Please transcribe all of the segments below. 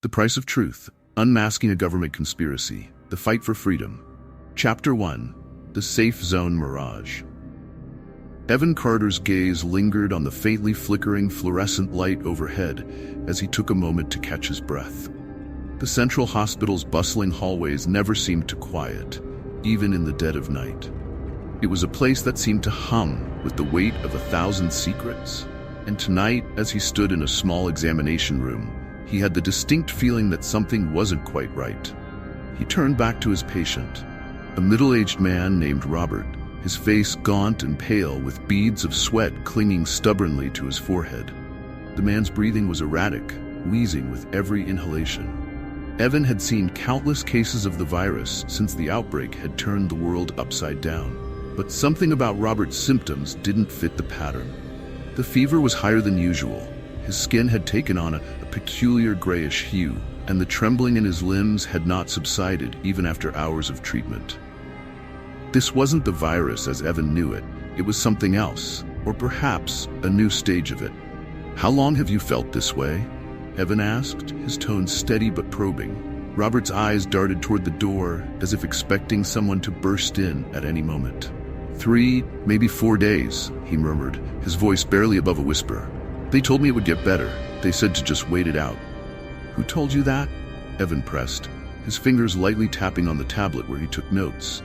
The Price of Truth, Unmasking a Government Conspiracy, The Fight for Freedom. Chapter 1, The Safe Zone Mirage. Evan Carter's gaze lingered on the faintly flickering fluorescent light overhead as he took a moment to catch his breath. The Central Hospital's bustling hallways never seemed to quiet, even in the dead of night. It was a place that seemed to hum with the weight of 1,000 secrets. And tonight, as he stood in a small examination room, he had the distinct feeling that something wasn't quite right. He turned back to his patient, a middle-aged man named Robert, his face gaunt and pale with beads of sweat clinging stubbornly to his forehead. The man's breathing was erratic, wheezing with every inhalation. Evan had seen countless cases of the virus since the outbreak had turned the world upside down. But something about Robert's symptoms didn't fit the pattern. The fever was higher than usual. His skin had taken on a peculiar grayish hue, and the trembling in his limbs had not subsided even after hours of treatment. This wasn't the virus as Evan knew it. It was something else, or perhaps a new stage of it. "How long have you felt this way?" Evan asked, his tone steady but probing. Robert's eyes darted toward the door, as if expecting someone to burst in at any moment. 3, maybe 4 days, he murmured, his voice barely above a whisper. "They told me it would get better. They said to just wait it out." "Who told you that?" Evan pressed, his fingers lightly tapping on the tablet where he took notes.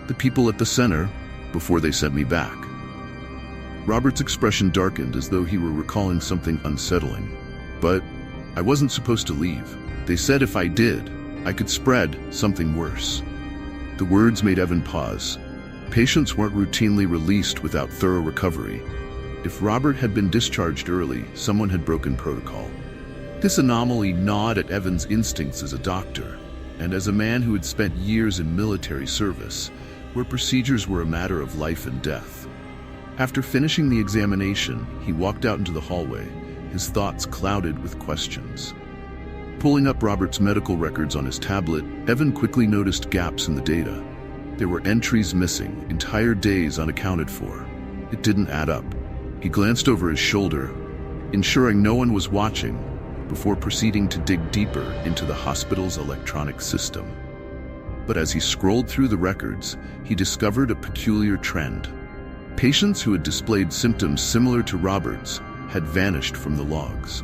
"The people at the center, before they sent me back." Robert's expression darkened as though he were recalling something unsettling. "But I wasn't supposed to leave. They said if I did, I could spread something worse." The words made Evan pause. Patients weren't routinely released without thorough recovery. If Robert had been discharged early, someone had broken protocol. This anomaly gnawed at Evan's instincts as a doctor, and as a man who had spent years in military service, where procedures were a matter of life and death. After finishing the examination, he walked out into the hallway, his thoughts clouded with questions. Pulling up Robert's medical records on his tablet, Evan quickly noticed gaps in the data. There were entries missing, entire days unaccounted for. It didn't add up. He glanced over his shoulder, ensuring no one was watching, before proceeding to dig deeper into the hospital's electronic system. But as he scrolled through the records, he discovered a peculiar trend. Patients who had displayed symptoms similar to Robert's had vanished from the logs.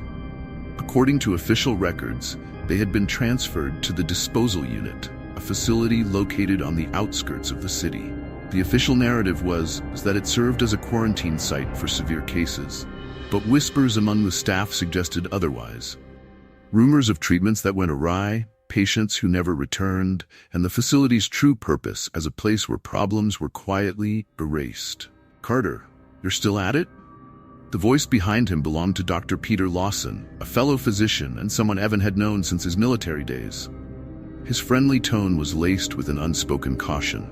According to official records, they had been transferred to the disposal unit, a facility located on the outskirts of the city. The official narrative was that it served as a quarantine site for severe cases, but whispers among the staff suggested otherwise. Rumors of treatments that went awry, patients who never returned, and the facility's true purpose as a place where problems were quietly erased. "Carter, you're still at it?" The voice behind him belonged to Dr. Peter Lawson, a fellow physician and someone Evan had known since his military days. His friendly tone was laced with an unspoken caution.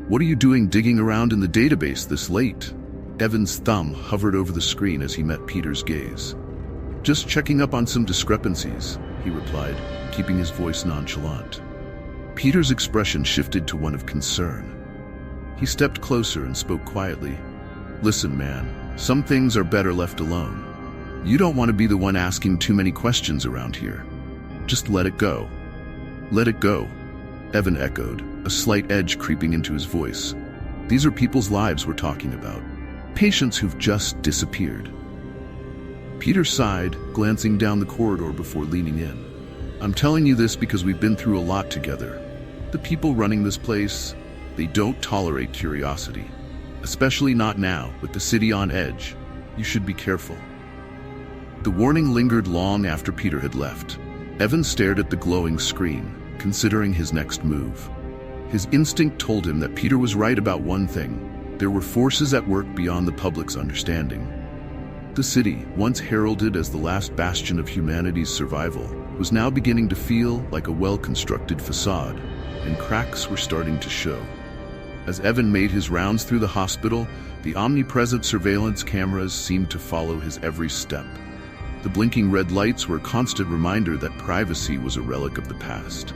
"What are you doing digging around in the database this late?" Evan's thumb hovered over the screen as he met Peter's gaze. "Just checking up on some discrepancies," he replied, keeping his voice nonchalant. Peter's expression shifted to one of concern. He stepped closer and spoke quietly. "Listen, man, some things are better left alone. You don't want to be the one asking too many questions around here. Just let it go." "Let it go," Evan echoed, a slight edge creeping into his voice. "These are people's lives we're talking about. Patients who've just disappeared." Peter sighed, glancing down the corridor before leaning in. "I'm telling you this because we've been through a lot together. The people running this place, they don't tolerate curiosity. Especially not now, with the city on edge. You should be careful." The warning lingered long after Peter had left. Evan stared at the glowing screen, considering his next move. His instinct told him that Peter was right about one thing. There were forces at work beyond the public's understanding. The city, once heralded as the last bastion of humanity's survival, was now beginning to feel like a well-constructed facade, and cracks were starting to show. As Evan made his rounds through the hospital, the omnipresent surveillance cameras seemed to follow his every step. The blinking red lights were a constant reminder that privacy was a relic of the past.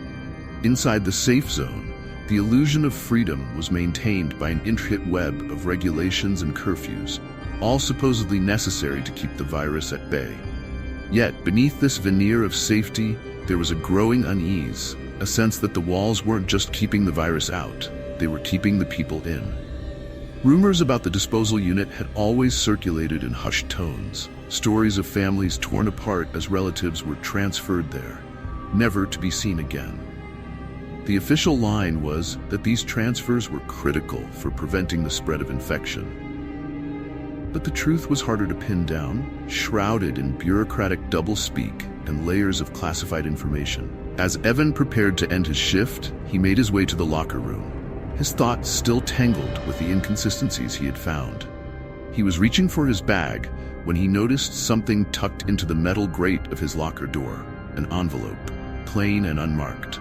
Inside the safe zone, the illusion of freedom was maintained by an intricate web of regulations and curfews, all supposedly necessary to keep the virus at bay. Yet, beneath this veneer of safety, there was a growing unease, a sense that the walls weren't just keeping the virus out, they were keeping the people in. Rumors about the disposal unit had always circulated in hushed tones, stories of families torn apart as relatives were transferred there, never to be seen again. The official line was that these transfers were critical for preventing the spread of infection. But the truth was harder to pin down, shrouded in bureaucratic doublespeak and layers of classified information. As Evan prepared to end his shift, he made his way to the locker room, his thoughts still tangled with the inconsistencies he had found. He was reaching for his bag when he noticed something tucked into the metal grate of his locker door, an envelope, plain and unmarked.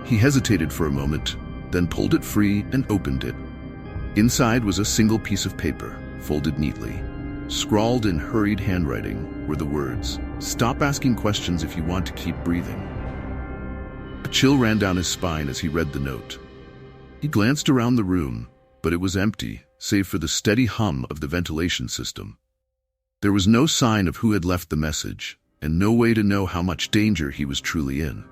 He hesitated for a moment, then pulled it free and opened it. Inside was a single piece of paper, folded neatly. Scrawled in hurried handwriting were the words, "Stop asking questions if you want to keep breathing." A chill ran down his spine as he read the note. He glanced around the room, but it was empty, save for the steady hum of the ventilation system. There was no sign of who had left the message, and no way to know how much danger he was truly in.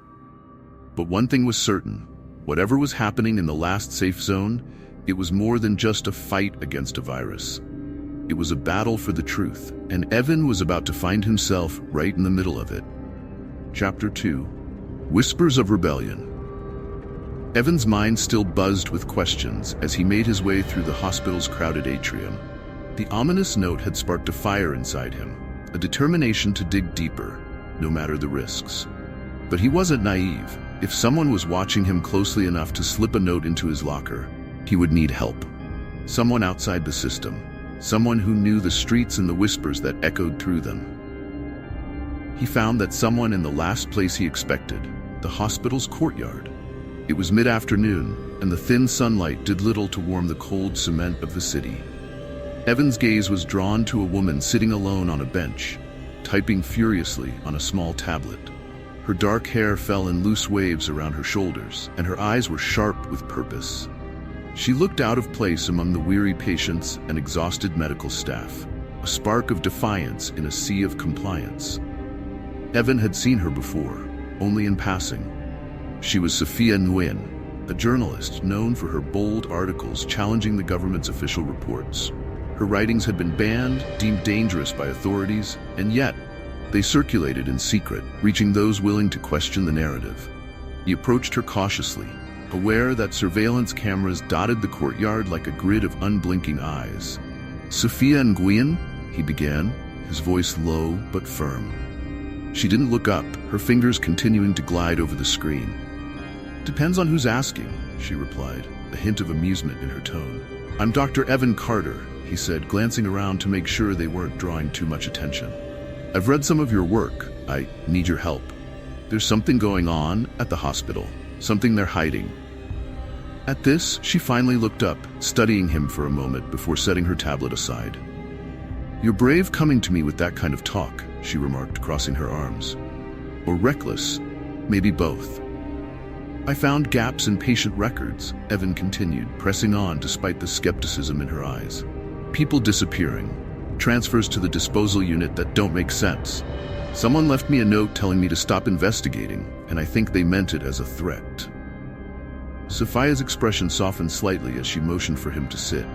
But one thing was certain: whatever was happening in the last safe zone, it was more than just a fight against a virus. It was a battle for the truth, and Evan was about to find himself right in the middle of it. Chapter 2. Whispers of Rebellion. Evan's mind still buzzed with questions as he made his way through the hospital's crowded atrium. The ominous note had sparked a fire inside him, a determination to dig deeper, no matter the risks. But he wasn't naive. If someone was watching him closely enough to slip a note into his locker, he would need help. Someone outside the system. Someone who knew the streets and the whispers that echoed through them. He found that someone in the last place he expected, the hospital's courtyard. It was mid-afternoon, and the thin sunlight did little to warm the cold cement of the city. Evan's gaze was drawn to a woman sitting alone on a bench, typing furiously on a small tablet. Her dark hair fell in loose waves around her shoulders, and her eyes were sharp with purpose. She looked out of place among the weary patients and exhausted medical staff, a spark of defiance in a sea of compliance. Evan had seen her before, only in passing. She was Sophia, a journalist known for her bold articles challenging the government's official reports. Her writings had been banned, deemed dangerous by authorities, and yet they circulated in secret, reaching those willing to question the narrative. He approached her cautiously, aware that surveillance cameras dotted the courtyard like a grid of unblinking eyes. "Sophia Nguyen," he began, his voice low but firm. She didn't look up, her fingers continuing to glide over the screen. "Depends on who's asking," she replied, a hint of amusement in her tone. "I'm Dr. Evan Carter," he said, glancing around to make sure they weren't drawing too much attention. "I've read some of your work. I need your help. There's something going on at the hospital. Something they're hiding." At this, she finally looked up, studying him for a moment before setting her tablet aside. "You're brave coming to me with that kind of talk," she remarked, crossing her arms. "Or reckless, maybe both." "I found gaps in patient records," Evan continued, pressing on despite the skepticism in her eyes. "People disappearing, transfers to the disposal unit that don't make sense. Someone left me a note telling me to stop investigating, and I think they meant it as a threat." Sophia's expression softened slightly as she motioned for him to sit.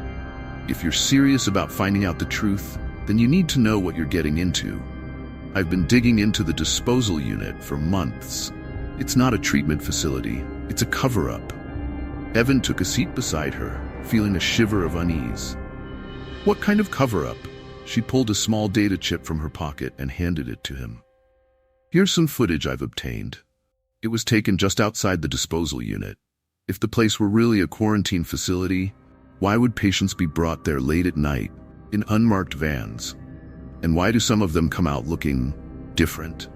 "If you're serious about finding out the truth, then you need to know what you're getting into. I've been digging into the disposal unit for months. It's not a treatment facility, it's a cover-up." Evan took a seat beside her, feeling a shiver of unease. "What kind of cover-up?" She pulled a small data chip from her pocket and handed it to him. "Here's some footage I've obtained. It was taken just outside the disposal unit. If the place were really a quarantine facility, why would patients be brought there late at night, in unmarked vans? And why do some of them come out looking different?"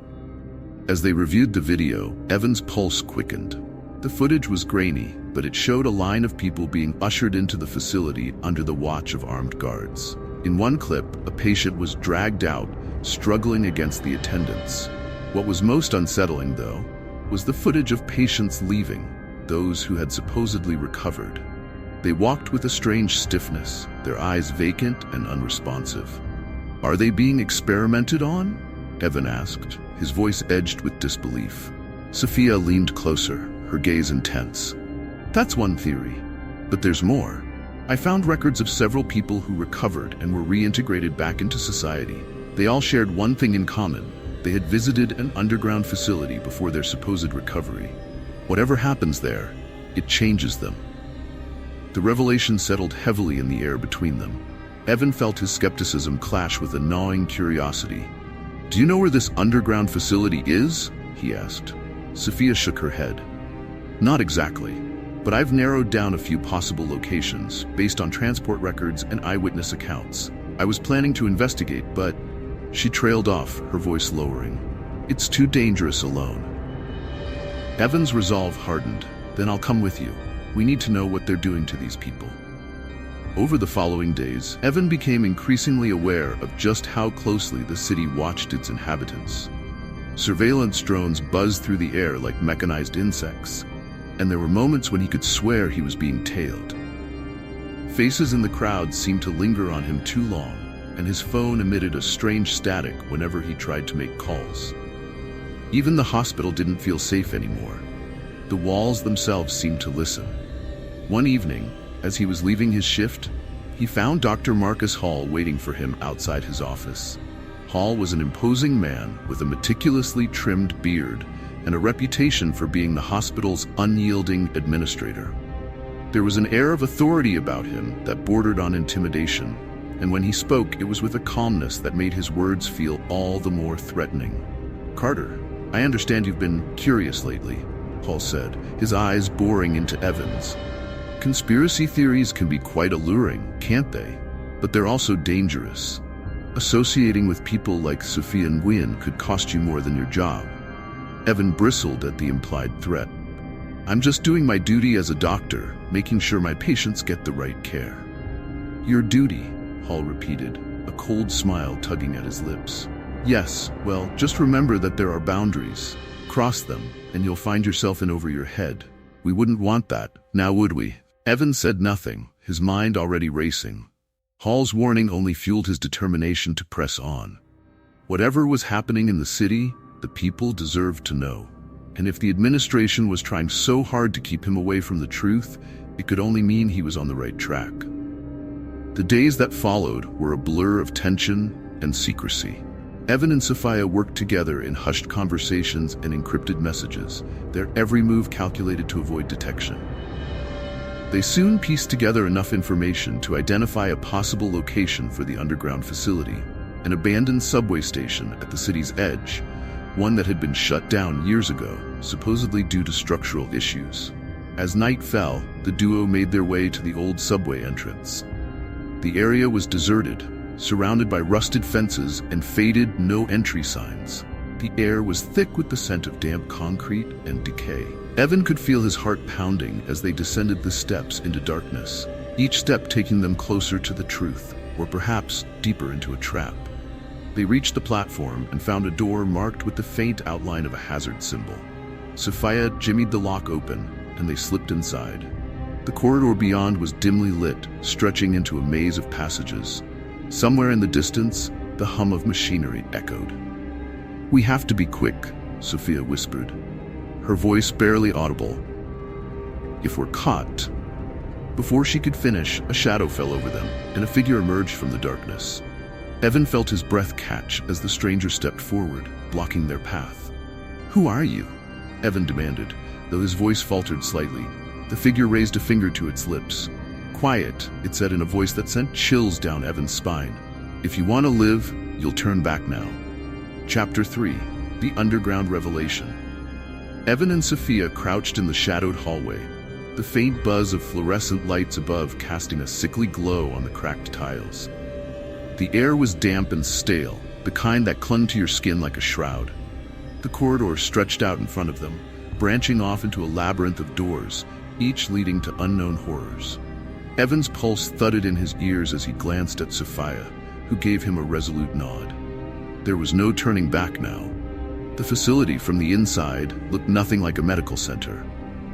As they reviewed the video, Evan's pulse quickened. The footage was grainy, but it showed a line of people being ushered into the facility under the watch of armed guards. In one clip, a patient was dragged out, struggling against the attendants. What was most unsettling, though, was the footage of patients leaving, those who had supposedly recovered. They walked with a strange stiffness, their eyes vacant and unresponsive. Are they being experimented on? Evan asked, his voice edged with disbelief. Sophia leaned closer, her gaze intense. That's one theory, but there's more. I found records of several people who recovered and were reintegrated back into society. They all shared one thing in common. They had visited an underground facility before their supposed recovery. Whatever happens there, it changes them. The revelation settled heavily in the air between them. Evan felt his skepticism clash with a gnawing curiosity. "Do you know where this underground facility is?" he asked. Sophia shook her head. "Not exactly, but I've narrowed down a few possible locations based on transport records and eyewitness accounts. I was planning to investigate, but..." She trailed off, her voice lowering. "It's too dangerous alone." Evan's resolve hardened. "Then I'll come with you. We need to know what they're doing to these people." Over the following days, Evan became increasingly aware of just how closely the city watched its inhabitants. Surveillance drones buzzed through the air like mechanized insects, and there were moments when he could swear he was being tailed. Faces in the crowd seemed to linger on him too long, and his phone emitted a strange static whenever he tried to make calls. Even the hospital didn't feel safe anymore. The walls themselves seemed to listen. One evening, as he was leaving his shift, he found Dr. Marcus Hall waiting for him outside his office. Hall was an imposing man with a meticulously trimmed beard and a reputation for being the hospital's unyielding administrator. There was an air of authority about him that bordered on intimidation, and when he spoke, it was with a calmness that made his words feel all the more threatening. "Carter, I understand you've been curious lately," Hall said, his eyes boring into Evan's. "Conspiracy theories can be quite alluring, can't they? But they're also dangerous. Associating with people like Sophia and Nguyen could cost you more than your job." Evan bristled at the implied threat. "I'm just doing my duty as a doctor, making sure my patients get the right care." "Your duty," Hall repeated, a cold smile tugging at his lips. "Yes, well, just remember that there are boundaries. Cross them, and you'll find yourself in over your head. We wouldn't want that, now would we?" Evan said nothing, his mind already racing. Hall's warning only fueled his determination to press on. Whatever was happening in the city, the people deserved to know. And if the administration was trying so hard to keep him away from the truth, it could only mean he was on the right track. The days that followed were a blur of tension and secrecy. Evan and Sophia worked together in hushed conversations and encrypted messages, their every move calculated to avoid detection. They soon pieced together enough information to identify a possible location for the underground facility, an abandoned subway station at the city's edge, one that had been shut down years ago, supposedly due to structural issues. As night fell, the duo made their way to the old subway entrance. The area was deserted, surrounded by rusted fences and faded no-entry signs. The air was thick with the scent of damp concrete and decay. Evan could feel his heart pounding as they descended the steps into darkness, each step taking them closer to the truth, or perhaps deeper into a trap. They reached the platform and found a door marked with the faint outline of a hazard symbol. Sophia jimmied the lock open, and they slipped inside. The corridor beyond was dimly lit, stretching into a maze of passages. Somewhere in the distance, the hum of machinery echoed. "We have to be quick," Sophia whispered, her voice barely audible. "If we're caught..." Before she could finish, a shadow fell over them, and a figure emerged from the darkness. Evan felt his breath catch as the stranger stepped forward, blocking their path. "Who are you?" Evan demanded, though his voice faltered slightly. The figure raised a finger to its lips. "Quiet," it said in a voice that sent chills down Evan's spine. "If you want to live, you'll turn back now." Chapter 3: The Underground Revelation. Evan and Sophia crouched in the shadowed hallway, the faint buzz of fluorescent lights above casting a sickly glow on the cracked tiles. The air was damp and stale, the kind that clung to your skin like a shroud. The corridor stretched out in front of them, branching off into a labyrinth of doors, each leading to unknown horrors. Evan's pulse thudded in his ears as he glanced at Sophia, who gave him a resolute nod. There was no turning back now. The facility from the inside looked nothing like a medical center.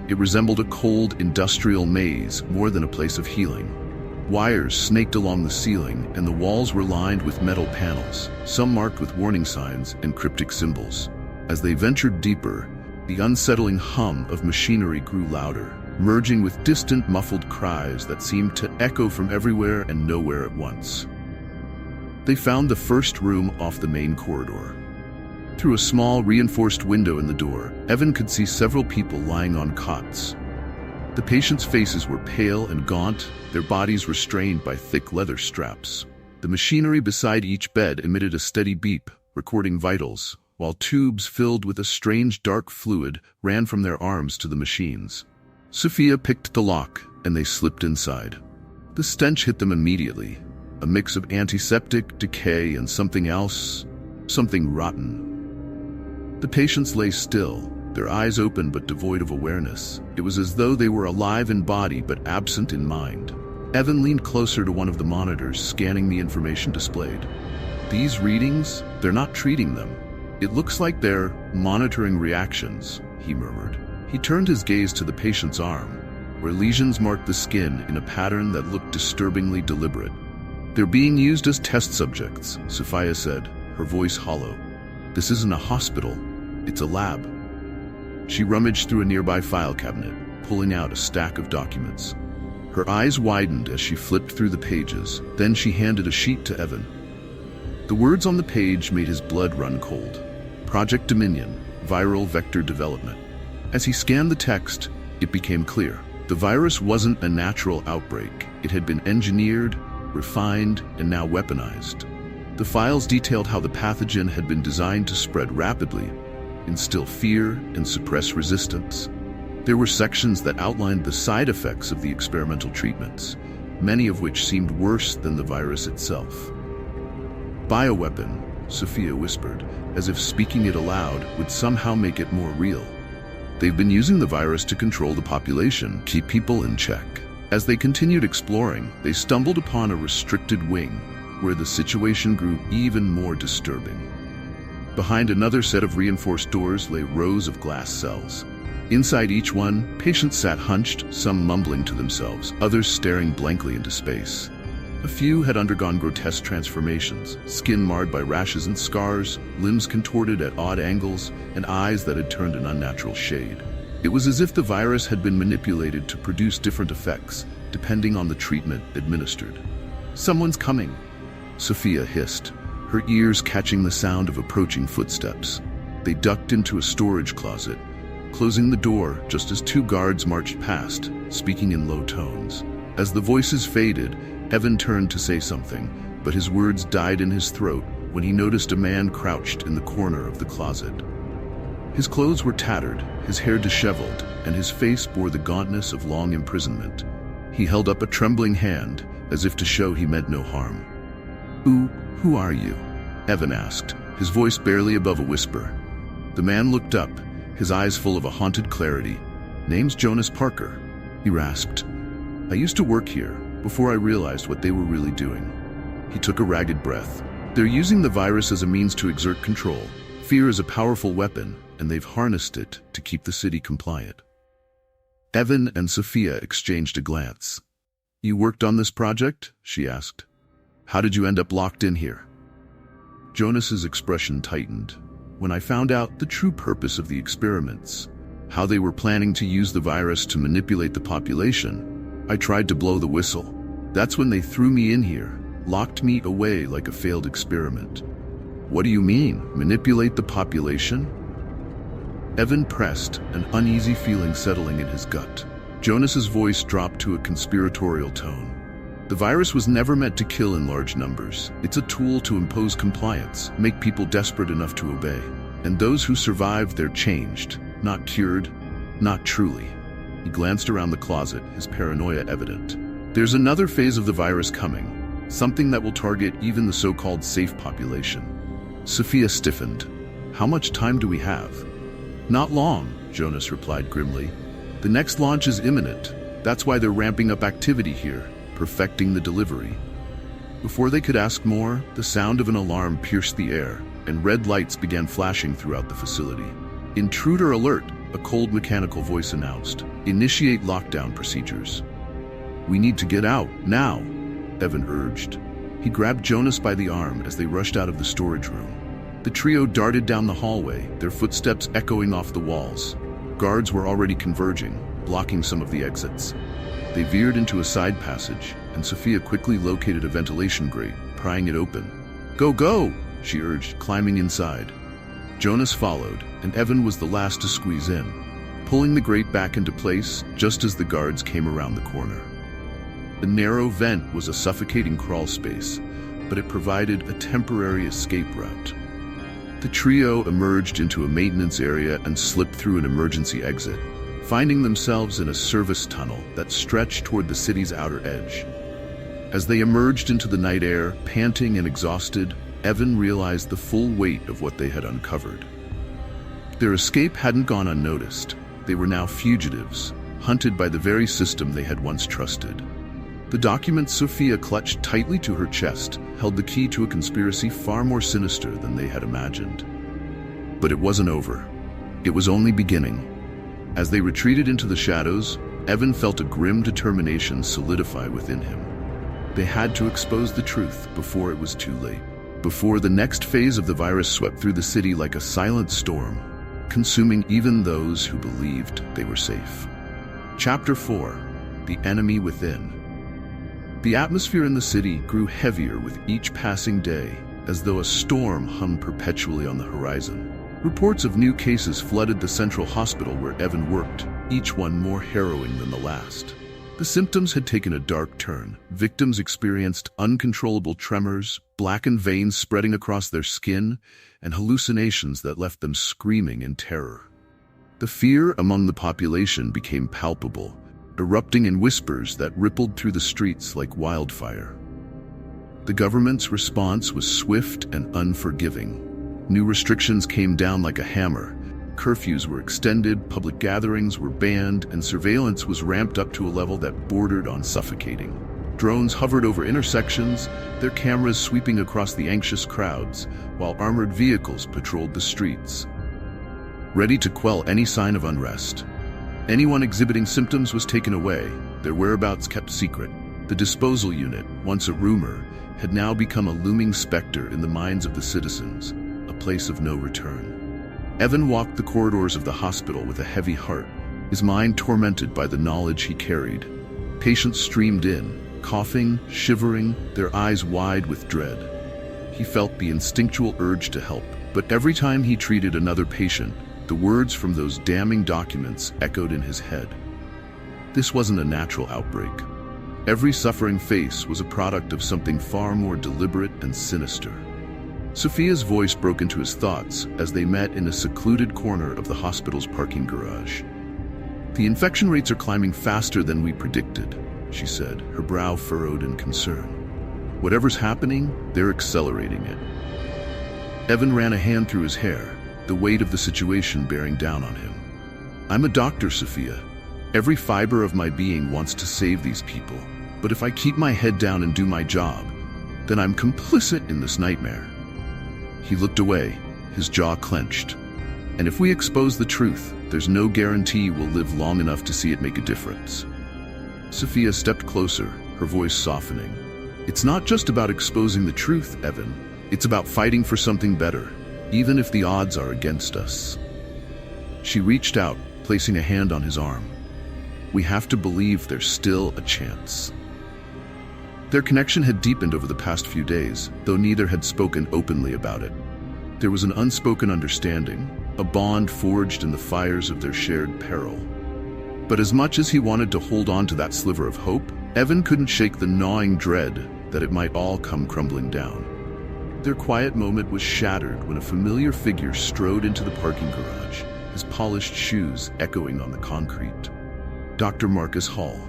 It resembled a cold industrial maze more than a place of healing. Wires snaked along the ceiling, and the walls were lined with metal panels, some marked with warning signs and cryptic symbols. As they ventured deeper, the unsettling hum of machinery grew louder, merging with distant muffled cries that seemed to echo from everywhere and nowhere at once. They found the first room off the main corridor. Through a small, reinforced window in the door, Evan could see several people lying on cots. The patients' faces were pale and gaunt, their bodies restrained by thick leather straps. The machinery beside each bed emitted a steady beep, recording vitals, while tubes filled with a strange dark fluid ran from their arms to the machines. Sophia picked the lock, and they slipped inside. The stench hit them immediately, a mix of antiseptic, decay, and something else, something rotten. The patients lay still, their eyes open but devoid of awareness. It was as though they were alive in body but absent in mind. Evan leaned closer to one of the monitors, scanning the information displayed. These readings, they're not treating them. It looks like they're monitoring reactions, he murmured. He turned his gaze to the patient's arm, where lesions marked the skin in a pattern that looked disturbingly deliberate. They're being used as test subjects, Sophia said, her voice hollow. This isn't a hospital, it's a lab. She rummaged through a nearby file cabinet, pulling out a stack of documents. Her eyes widened as she flipped through the pages, then she handed a sheet to Evan. The words on the page made his blood run cold. Project Dominion, Viral Vector Development. As he scanned the text, it became clear. The virus wasn't a natural outbreak. It had been engineered, refined, and now weaponized. The files detailed how the pathogen had been designed to spread rapidly, instill fear, and suppress resistance. There were sections that outlined the side effects of the experimental treatments, many of which seemed worse than the virus itself. Bioweapon, Sophia whispered, as if speaking it aloud would somehow make it more real. They've been using the virus to control the population, keep people in check. As they continued exploring, they stumbled upon a restricted wing, where the situation grew even more disturbing. Behind another set of reinforced doors lay rows of glass cells. Inside each one, patients sat hunched, some mumbling to themselves, others staring blankly into space. A few had undergone grotesque transformations, skin marred by rashes and scars, limbs contorted at odd angles, and eyes that had turned an unnatural shade. It was as if the virus had been manipulated to produce different effects, depending on the treatment administered. "Someone's coming," Sophia hissed, her ears catching the sound of approaching footsteps. They ducked into a storage closet, closing the door just as two guards marched past, speaking in low tones. As the voices faded, Evan turned to say something, but his words died in his throat when he noticed a man crouched in the corner of the closet. His clothes were tattered, his hair disheveled, and his face bore the gauntness of long imprisonment. He held up a trembling hand, as if to show he meant no harm. Who are you?" Evan asked, his voice barely above a whisper. The man looked up, his eyes full of a haunted clarity. "Name's Jonas Parker," he rasped. "I used to work here, before I realized what they were really doing." He took a ragged breath. "They're using the virus as a means to exert control. Fear is a powerful weapon, and they've harnessed it to keep the city compliant." Evan and Sophia exchanged a glance. "You worked on this project?" she asked. "How did you end up locked in here?" Jonas's expression tightened. "When I found out the true purpose of the experiments, how they were planning to use the virus to manipulate the population, I tried to blow the whistle. That's when they threw me in here, locked me away like a failed experiment." "What do you mean, manipulate the population?" Evan pressed, an uneasy feeling settling in his gut. Jonas's voice dropped to a conspiratorial tone. "The virus was never meant to kill in large numbers. It's a tool to impose compliance, make people desperate enough to obey. And those who survived, they're changed, not cured, not truly." He glanced around the closet, his paranoia evident. "There's another phase of the virus coming, something that will target even the so-called safe population." Sophia stiffened. "How much time do we have?" "Not long," Jonas replied grimly. "The next launch is imminent. That's why they're ramping up activity here, perfecting the delivery." Before they could ask more, the sound of an alarm pierced the air, and red lights began flashing throughout the facility. "Intruder alert," a cold mechanical voice announced. "Initiate lockdown procedures." "We need to get out, now," Evan urged. He grabbed Jonas by the arm as they rushed out of the storage room. The trio darted down the hallway, their footsteps echoing off the walls. Guards were already converging, blocking some of the exits. They veered into a side passage, and Sophia quickly located a ventilation grate, prying it open. "Go, go!" she urged, climbing inside. Jonas followed, and Evan was the last to squeeze in, pulling the grate back into place just as the guards came around the corner. The narrow vent was a suffocating crawl space, but it provided a temporary escape route. The trio emerged into a maintenance area and slipped through an emergency exit, finding themselves in a service tunnel that stretched toward the city's outer edge. As they emerged into the night air, panting and exhausted, Evan realized the full weight of what they had uncovered. Their escape hadn't gone unnoticed. They were now fugitives, hunted by the very system they had once trusted. The documents Sophia clutched tightly to her chest held the key to a conspiracy far more sinister than they had imagined. But it wasn't over. It was only beginning. As they retreated into the shadows, Evan felt a grim determination solidify within him. They had to expose the truth before it was too late. Before the next phase of the virus swept through the city like a silent storm, consuming even those who believed they were safe. Chapter 4: The Enemy Within. The atmosphere in the city grew heavier with each passing day, as though a storm hung perpetually on the horizon. Reports of new cases flooded the central hospital where Evan worked, each one more harrowing than the last. The symptoms had taken a dark turn. Victims experienced uncontrollable tremors, blackened veins spreading across their skin, and hallucinations that left them screaming in terror. The fear among the population became palpable, erupting in whispers that rippled through the streets like wildfire. The government's response was swift and unforgiving. New restrictions came down like a hammer. Curfews were extended, public gatherings were banned, and surveillance was ramped up to a level that bordered on suffocating. Drones hovered over intersections, their cameras sweeping across the anxious crowds, while armored vehicles patrolled the streets, ready to quell any sign of unrest. Anyone exhibiting symptoms was taken away, their whereabouts kept secret. The disposal unit, once a rumor, had now become a looming specter in the minds of the citizens, a place of no return. Evan walked the corridors of the hospital with a heavy heart, his mind tormented by the knowledge he carried. Patients streamed in, coughing, shivering, their eyes wide with dread. He felt the instinctual urge to help, but every time he treated another patient, the words from those damning documents echoed in his head. This wasn't a natural outbreak. Every suffering face was a product of something far more deliberate and sinister. Sophia's voice broke into his thoughts as they met in a secluded corner of the hospital's parking garage. "The infection rates are climbing faster than we predicted," she said, her brow furrowed in concern. "Whatever's happening, they're accelerating it." Evan ran a hand through his hair, the weight of the situation bearing down on him. "I'm a doctor, Sophia. Every fiber of my being wants to save these people. But if I keep my head down and do my job, then I'm complicit in this nightmare." He looked away, his jaw clenched. "And if we expose the truth, there's no guarantee we'll live long enough to see it make a difference." Sophia stepped closer, her voice softening. "It's not just about exposing the truth, Evan. It's about fighting for something better, even if the odds are against us." She reached out, placing a hand on his arm. "We have to believe there's still a chance." Their connection had deepened over the past few days, though neither had spoken openly about it. There was an unspoken understanding, a bond forged in the fires of their shared peril. But as much as he wanted to hold on to that sliver of hope, Evan couldn't shake the gnawing dread that it might all come crumbling down. Their quiet moment was shattered when a familiar figure strode into the parking garage, his polished shoes echoing on the concrete. Dr. Marcus Hall,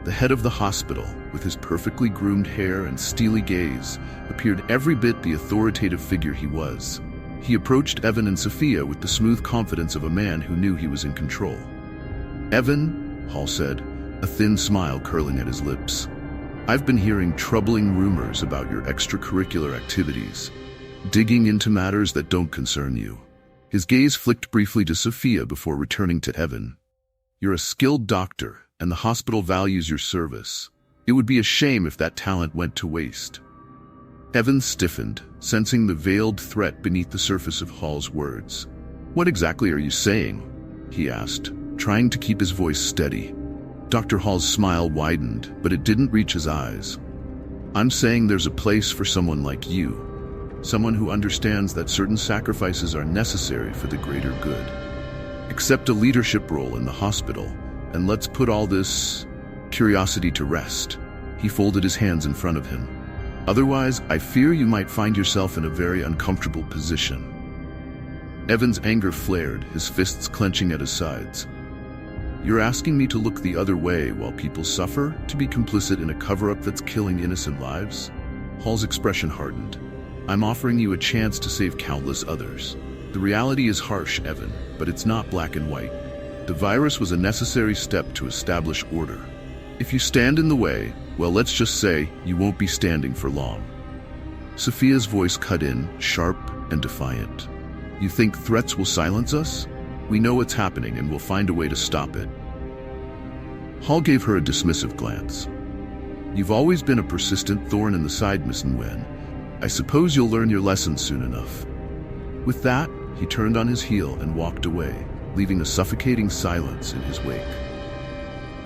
the head of the hospital, with his perfectly groomed hair and steely gaze, appeared every bit the authoritative figure he was. He approached Evan and Sophia with the smooth confidence of a man who knew he was in control. "Evan," Hall said, a thin smile curling at his lips, "I've been hearing troubling rumors about your extracurricular activities, digging into matters that don't concern you." His gaze flicked briefly to Sophia before returning to Evan. "You're a skilled doctor, and the hospital values your service. It would be a shame if that talent went to waste. Evan stiffened, sensing the veiled threat beneath the surface of Hall's words. "What exactly are you saying?" he asked, trying to keep his voice steady. Dr. Hall's smile widened, but it didn't reach his eyes. "I'm saying there's a place for someone like you. Someone who understands that certain sacrifices are necessary for the greater good. Accept a leadership role in the hospital, and let's put all this curiosity to rest." He folded his hands in front of him. "Otherwise, I fear you might find yourself in a very uncomfortable position." Evan's anger flared, his fists clenching at his sides. "You're asking me to look the other way while people suffer, to be complicit in a cover-up that's killing innocent lives?" Hall's expression hardened. "I'm offering you a chance to save countless others. The reality is harsh, Evan, but it's not black and white. The virus was a necessary step to establish order. If you stand in the way, well, let's just say you won't be standing for long." Sophia's voice cut in, sharp and defiant. "You think threats will silence us? We know what's happening and we'll find a way to stop it." Hall gave her a dismissive glance. "You've always been a persistent thorn in the side, Miss Nguyen. I suppose you'll learn your lesson soon enough." With that, he turned on his heel and walked away, leaving a suffocating silence in his wake.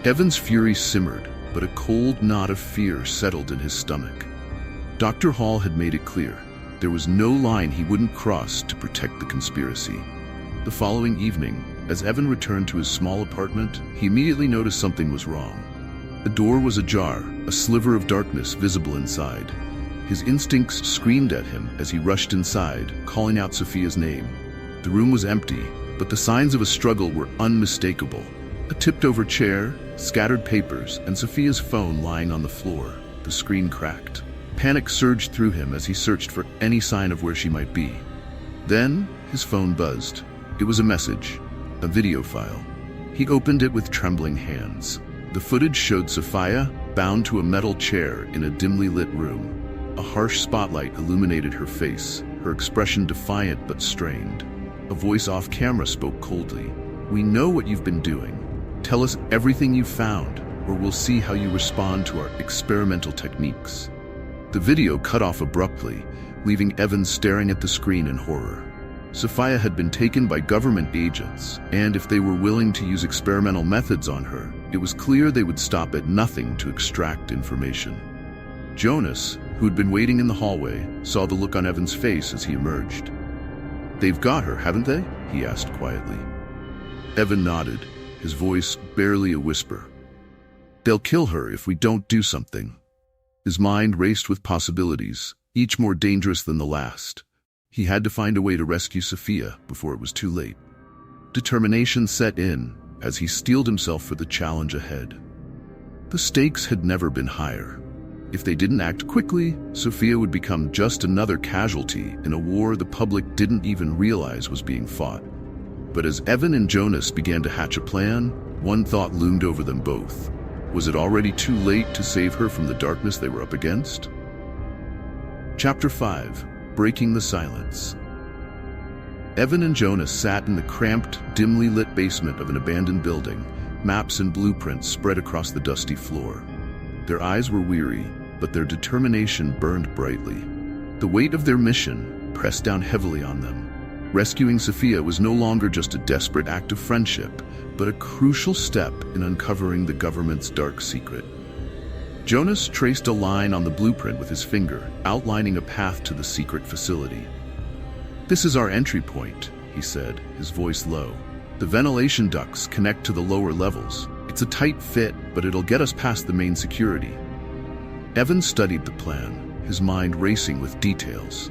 Evan's fury simmered, but a cold knot of fear settled in his stomach. Dr. Hall had made it clear there was no line he wouldn't cross to protect the conspiracy. The following evening, as Evan returned to his small apartment, he immediately noticed something was wrong. The door was ajar, a sliver of darkness visible inside. His instincts screamed at him as he rushed inside, calling out Sophia's name. The room was empty, but the signs of a struggle were unmistakable. A tipped-over chair, scattered papers, and Sophia's phone lying on the floor. The screen cracked. Panic surged through him as he searched for any sign of where she might be. Then, his phone buzzed. It was a message, a video file. He opened it with trembling hands. The footage showed Sophia bound to a metal chair in a dimly lit room. A harsh spotlight illuminated her face, her expression defiant but strained. A voice off camera spoke coldly. "We know what you've been doing. Tell us everything you found, or we'll see how you respond to our experimental techniques." The video cut off abruptly, leaving Evan staring at the screen in horror. Sophia had been taken by government agents, and if they were willing to use experimental methods on her, it was clear they would stop at nothing to extract information. Jonas, who had been waiting in the hallway, saw the look on Evan's face as he emerged. "They've got her, haven't they?" he asked quietly. Evan nodded, his voice barely a whisper. "They'll kill her if we don't do something." His mind raced with possibilities, each more dangerous than the last. He had to find a way to rescue Sophia before it was too late. Determination set in as he steeled himself for the challenge ahead. The stakes had never been higher. If they didn't act quickly, Sophia would become just another casualty in a war the public didn't even realize was being fought. But as Evan and Jonas began to hatch a plan, one thought loomed over them both. Was it already too late to save her from the darkness they were up against? Chapter 5. Breaking the Silence. Evan and Jonas sat in the cramped, dimly lit basement of an abandoned building, maps and blueprints spread across the dusty floor. Their eyes were weary, but their determination burned brightly. The weight of their mission pressed down heavily on them. Rescuing Sophia was no longer just a desperate act of friendship, but a crucial step in uncovering the government's dark secret. Jonas traced a line on the blueprint with his finger, outlining a path to the secret facility. "This is our entry point," he said, his voice low. "The ventilation ducts connect to the lower levels. It's a tight fit, but it'll get us past the main security." Evan studied the plan, his mind racing with details.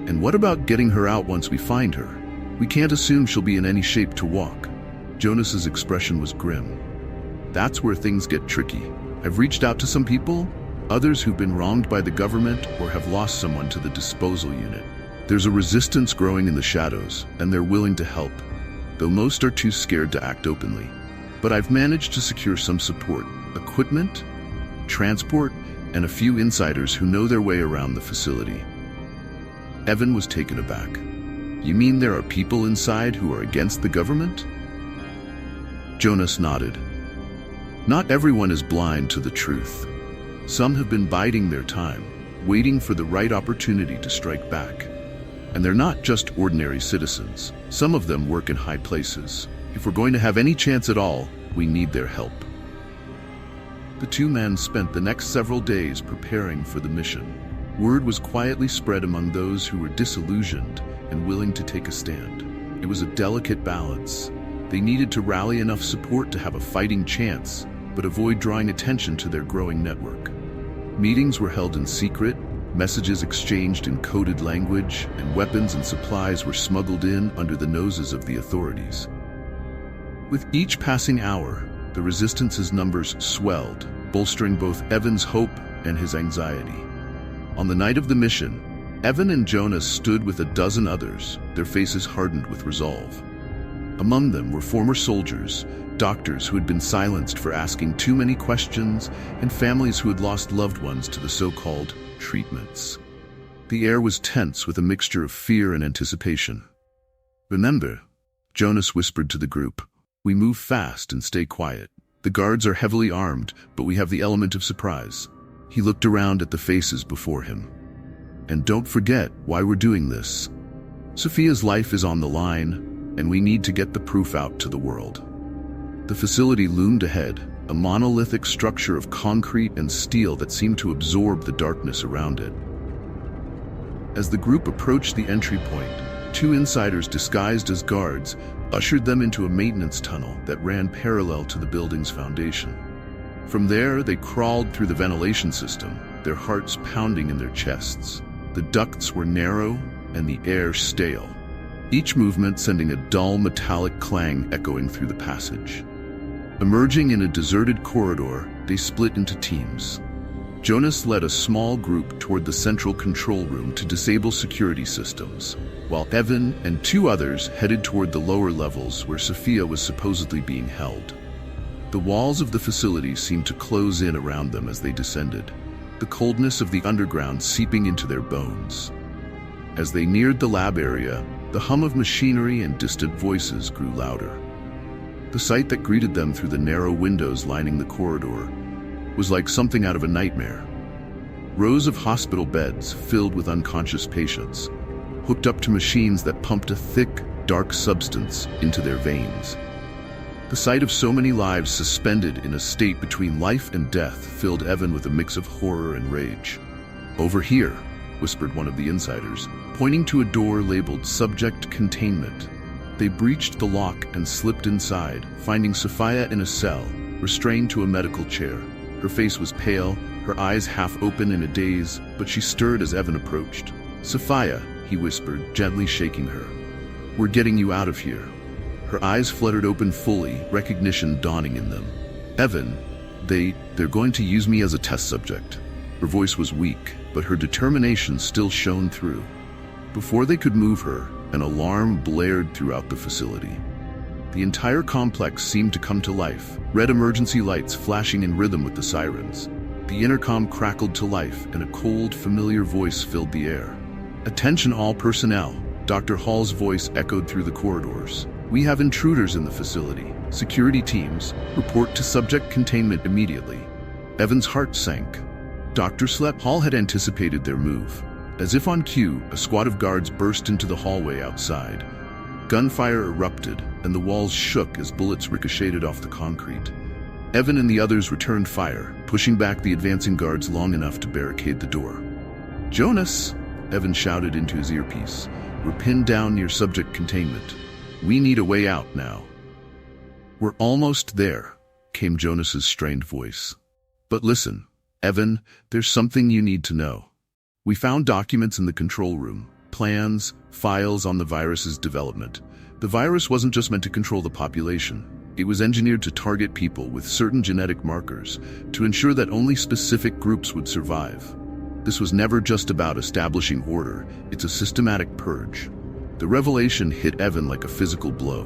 "And what about getting her out once we find her? We can't assume she'll be in any shape to walk." Jonas's expression was grim. "That's where things get tricky. I've reached out to some people, others who've been wronged by the government or have lost someone to the disposal unit. There's a resistance growing in the shadows, and they're willing to help, though most are too scared to act openly. But I've managed to secure some support, equipment, transport, and a few insiders who know their way around the facility." Evan was taken aback. "You mean there are people inside who are against the government?" Jonas nodded. "Not everyone is blind to the truth. Some have been biding their time, waiting for the right opportunity to strike back. And they're not just ordinary citizens. Some of them work in high places. If we're going to have any chance at all, we need their help. The two men spent the next several days preparing for the mission. Word was quietly spread among those who were disillusioned and willing to take a stand. It was a delicate balance. They needed to rally enough support to have a fighting chance, but avoid drawing attention to their growing network. Meetings were held in secret, messages exchanged in coded language, and weapons and supplies were smuggled in under the noses of the authorities. With each passing hour, the Resistance's numbers swelled, bolstering both Evan's hope and his anxiety. On the night of the mission, Evan and Jonas stood with a dozen others, their faces hardened with resolve. Among them were former soldiers, doctors who had been silenced for asking too many questions, and families who had lost loved ones to the so-called treatments. The air was tense with a mixture of fear and anticipation. "Remember," Jonas whispered to the group, "we move fast and stay quiet. The guards are heavily armed, but we have the element of surprise." He looked around at the faces before him. "And don't forget why we're doing this. Sophia's life is on the line, and we need to get the proof out to the world." The facility loomed ahead, a monolithic structure of concrete and steel that seemed to absorb the darkness around it. As the group approached the entry point, two insiders disguised as guards ushered them into a maintenance tunnel that ran parallel to the building's foundation. From there, they crawled through the ventilation system, their hearts pounding in their chests. The ducts were narrow and the air stale, each movement sending a dull metallic clang echoing through the passage. Emerging in a deserted corridor, they split into teams. Jonas led a small group toward the central control room to disable security systems, while Evan and two others headed toward the lower levels where Sophia was supposedly being held. The walls of the facility seemed to close in around them as they descended, the coldness of the underground seeping into their bones. As they neared the lab area, the hum of machinery and distant voices grew louder. The sight that greeted them through the narrow windows lining the corridor was like something out of a nightmare. Rows of hospital beds filled with unconscious patients, hooked up to machines that pumped a thick, dark substance into their veins. The sight of so many lives suspended in a state between life and death filled Evan with a mix of horror and rage. "Over here," whispered one of the insiders, pointing to a door labeled Subject Containment. They breached the lock and slipped inside, finding Sophia in a cell, restrained to a medical chair. Her face was pale, her eyes half open in a daze, but she stirred as Evan approached. "Sophia," he whispered, gently shaking her. "We're getting you out of here." Her eyes fluttered open fully, recognition dawning in them. "Evan, they're going to use me as a test subject." Her voice was weak, but her determination still shone through. Before they could move her, an alarm blared throughout the facility. The entire complex seemed to come to life, red emergency lights flashing in rhythm with the sirens. The intercom crackled to life, and a cold, familiar voice filled the air. "Attention all personnel," Dr. Hall's voice echoed through the corridors. "We have intruders in the facility. Security teams, report to subject containment immediately." Evan's heart sank. Dr. Hall had anticipated their move. As if on cue, a squad of guards burst into the hallway outside. Gunfire erupted, and the walls shook as bullets ricocheted off the concrete. Evan and the others returned fire, pushing back the advancing guards long enough to barricade the door. "Jonas!" Evan shouted into his earpiece. "We're pinned down near subject containment. We need a way out now." "We're almost there," came Jonas's strained voice. "But listen, Evan, there's something you need to know. We found documents in the control room, plans, files on the virus's development. The virus wasn't just meant to control the population. It was engineered to target people with certain genetic markers to ensure that only specific groups would survive. This was never just about establishing order, it's a systematic purge." The revelation hit Evan like a physical blow.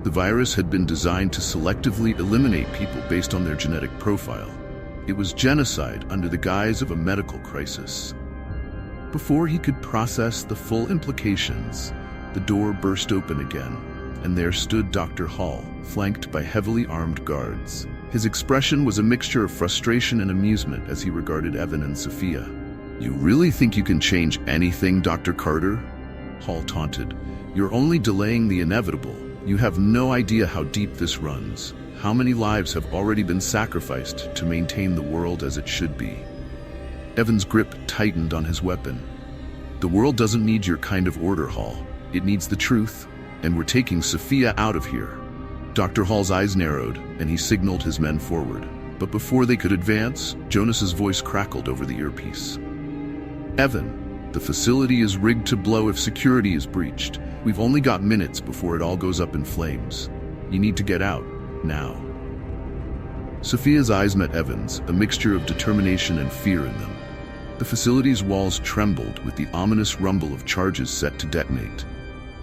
The virus had been designed to selectively eliminate people based on their genetic profile. It was genocide under the guise of a medical crisis. Before he could process the full implications, the door burst open again. and there stood Dr. Hall, flanked by heavily armed guards. His expression was a mixture of frustration and amusement as he regarded Evan and Sophia. "You really think you can change anything, Dr. Carter?" Hall taunted. "You're only delaying the inevitable. You have no idea how deep this runs. How many lives have already been sacrificed to maintain the world as it should be?" Evan's grip tightened on his weapon. "The world doesn't need your kind of order, Hall. It needs the truth, and we're taking Sophia out of here." Dr. Hall's eyes narrowed, and he signaled his men forward. But before they could advance, Jonas's voice crackled over the earpiece. "Evan, the facility is rigged to blow if security is breached. We've only got minutes before it all goes up in flames. You need to get out, now." Sophia's eyes met Evan's, a mixture of determination and fear in them. The facility's walls trembled with the ominous rumble of charges set to detonate.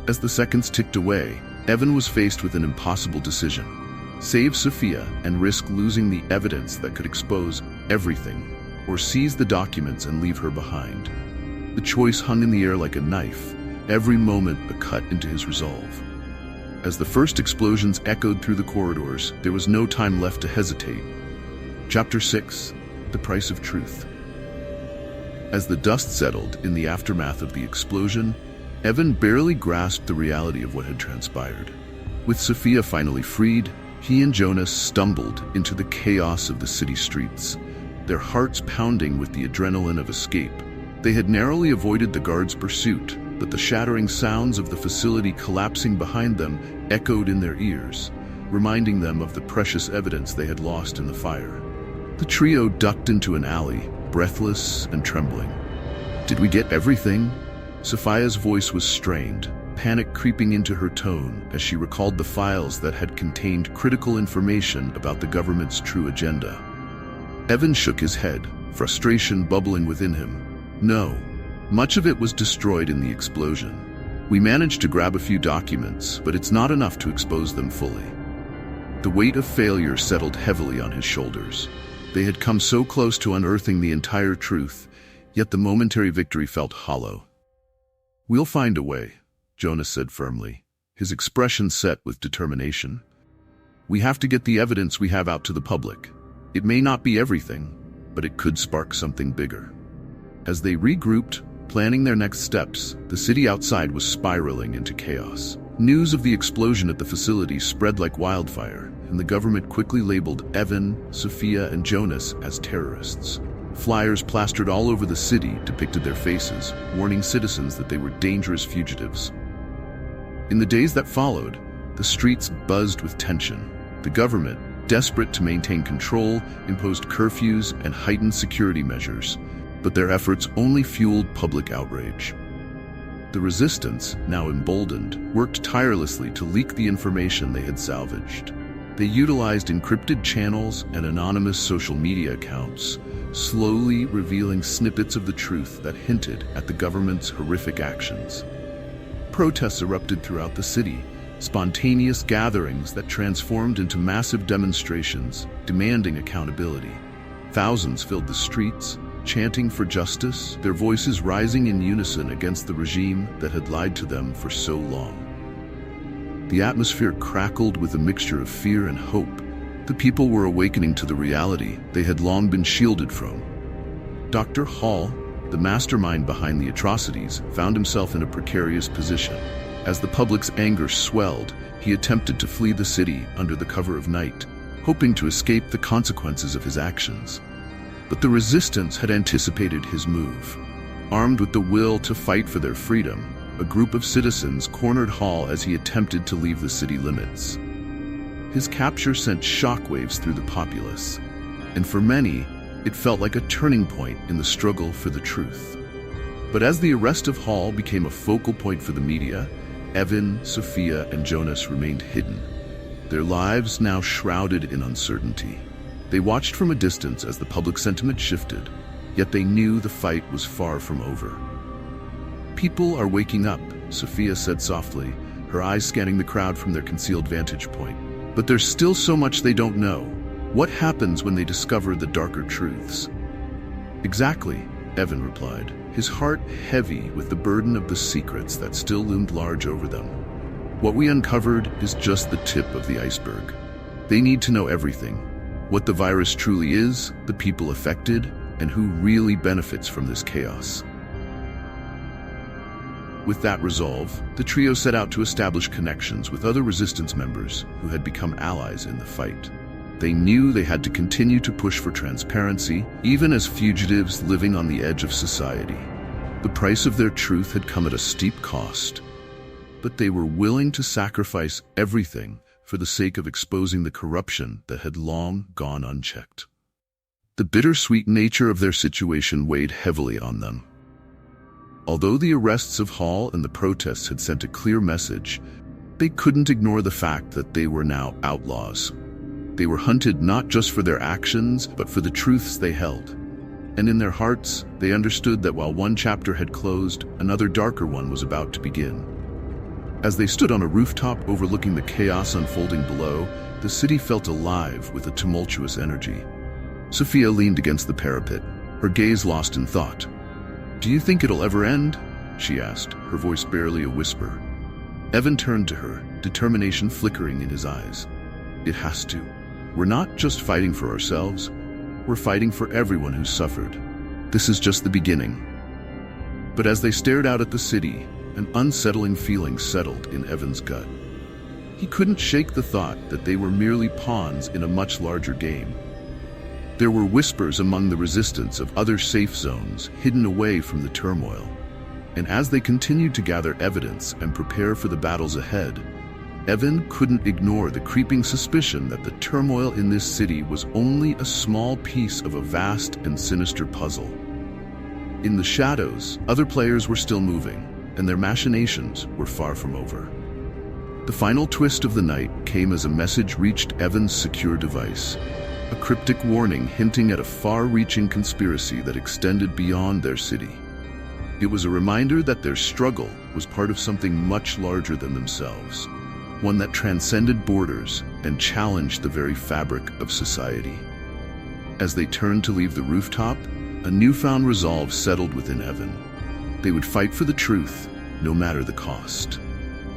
As the seconds ticked away, Evan was faced with an impossible decision. Save Sophia and risk losing the evidence that could expose everything, or seize the documents and leave her behind. The choice hung in the air like a knife, every moment a cut into his resolve. As the first explosions echoed through the corridors, there was no time left to hesitate. Chapter 6: The Price of Truth. As the dust settled in the aftermath of the explosion, Evan barely grasped the reality of what had transpired. With Sophia finally freed, he and Jonas stumbled into the chaos of the city streets, their hearts pounding with the adrenaline of escape. They had narrowly avoided the guards' pursuit, but the shattering sounds of the facility collapsing behind them echoed in their ears, reminding them of the precious evidence they had lost in the fire. The trio ducked into an alley, breathless and trembling. "Did we get everything?" Sophia's voice was strained, panic creeping into her tone as she recalled the files that had contained critical information about the government's true agenda. Evan shook his head, frustration bubbling within him. "No. Much of it was destroyed in the explosion. We managed to grab a few documents, but it's not enough to expose them fully." The weight of failure settled heavily on his shoulders. They had come so close to unearthing the entire truth, yet the momentary victory felt hollow. "We'll find a way," Jonas said firmly, his expression set with determination. "We have to get the evidence we have out to the public. It may not be everything, but it could spark something bigger." As they regrouped, planning their next steps, the city outside was spiraling into chaos. News of the explosion at the facility spread like wildfire, and the government quickly labeled Evan, Sophia, and Jonas as terrorists. Flyers plastered all over the city depicted their faces, warning citizens that they were dangerous fugitives. In the days that followed, the streets buzzed with tension. The government, desperate to maintain control, imposed curfews and heightened security measures, but their efforts only fueled public outrage. The resistance, now emboldened, worked tirelessly to leak the information they had salvaged. They utilized encrypted channels and anonymous social media accounts, slowly revealing snippets of the truth that hinted at the government's horrific actions. Protests erupted throughout the city, spontaneous gatherings that transformed into massive demonstrations, demanding accountability. Thousands filled the streets, chanting for justice, their voices rising in unison against the regime that had lied to them for so long. The atmosphere crackled with a mixture of fear and hope. The people were awakening to the reality they had long been shielded from. Dr. Hall, the mastermind behind the atrocities, found himself in a precarious position. As the public's anger swelled, he attempted to flee the city under the cover of night, hoping to escape the consequences of his actions. But the resistance had anticipated his move. Armed with the will to fight for their freedom, a group of citizens cornered Hall as he attempted to leave the city limits. His capture sent shockwaves through the populace, and for many, it felt like a turning point in the struggle for the truth. But as the arrest of Hall became a focal point for the media, Evan, Sophia, and Jonas remained hidden, their lives now shrouded in uncertainty. They watched from a distance as the public sentiment shifted, yet they knew the fight was far from over. "People are waking up," Sophia said softly, her eyes scanning the crowd from their concealed vantage point. "But there's still so much they don't know. What happens when they discover the darker truths?" "Exactly," Evan replied, his heart heavy with the burden of the secrets that still loomed large over them. What we uncovered is just the tip of the iceberg. They need to know everything. What the virus truly is, the people affected, and who really benefits from this chaos. With that resolve, the trio set out to establish connections with other resistance members who had become allies in the fight. They knew they had to continue to push for transparency, even as fugitives living on the edge of society. The price of their truth had come at a steep cost, but they were willing to sacrifice everything for the sake of exposing the corruption that had long gone unchecked. The bittersweet nature of their situation weighed heavily on them. Although the arrests of Hall and the protests had sent a clear message, they couldn't ignore the fact that they were now outlaws. They were hunted not just for their actions, but for the truths they held. And in their hearts, they understood that while one chapter had closed, another darker one was about to begin. As they stood on a rooftop overlooking the chaos unfolding below, the city felt alive with a tumultuous energy. Sophia leaned against the parapet, her gaze lost in thought. "Do you think it'll ever end?" she asked, her voice barely a whisper. Evan turned to her, determination flickering in his eyes. "It has to. We're not just fighting for ourselves, we're fighting for everyone who's suffered. This is just the beginning." But as they stared out at the city, an unsettling feeling settled in Evan's gut. He couldn't shake the thought that they were merely pawns in a much larger game. There were whispers among the resistance of other safe zones hidden away from the turmoil. And as they continued to gather evidence and prepare for the battles ahead, Evan couldn't ignore the creeping suspicion that the turmoil in this city was only a small piece of a vast and sinister puzzle. In the shadows, other players were still moving, and their machinations were far from over. The final twist of the night came as a message reached Evan's secure device, a cryptic warning hinting at a far-reaching conspiracy that extended beyond their city. It was a reminder that their struggle was part of something much larger than themselves, one that transcended borders and challenged the very fabric of society. As they turned to leave the rooftop, a newfound resolve settled within Evan. They would fight for the truth, no matter the cost.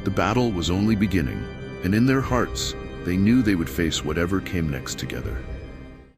The battle was only beginning, and in their hearts, they knew they would face whatever came next together.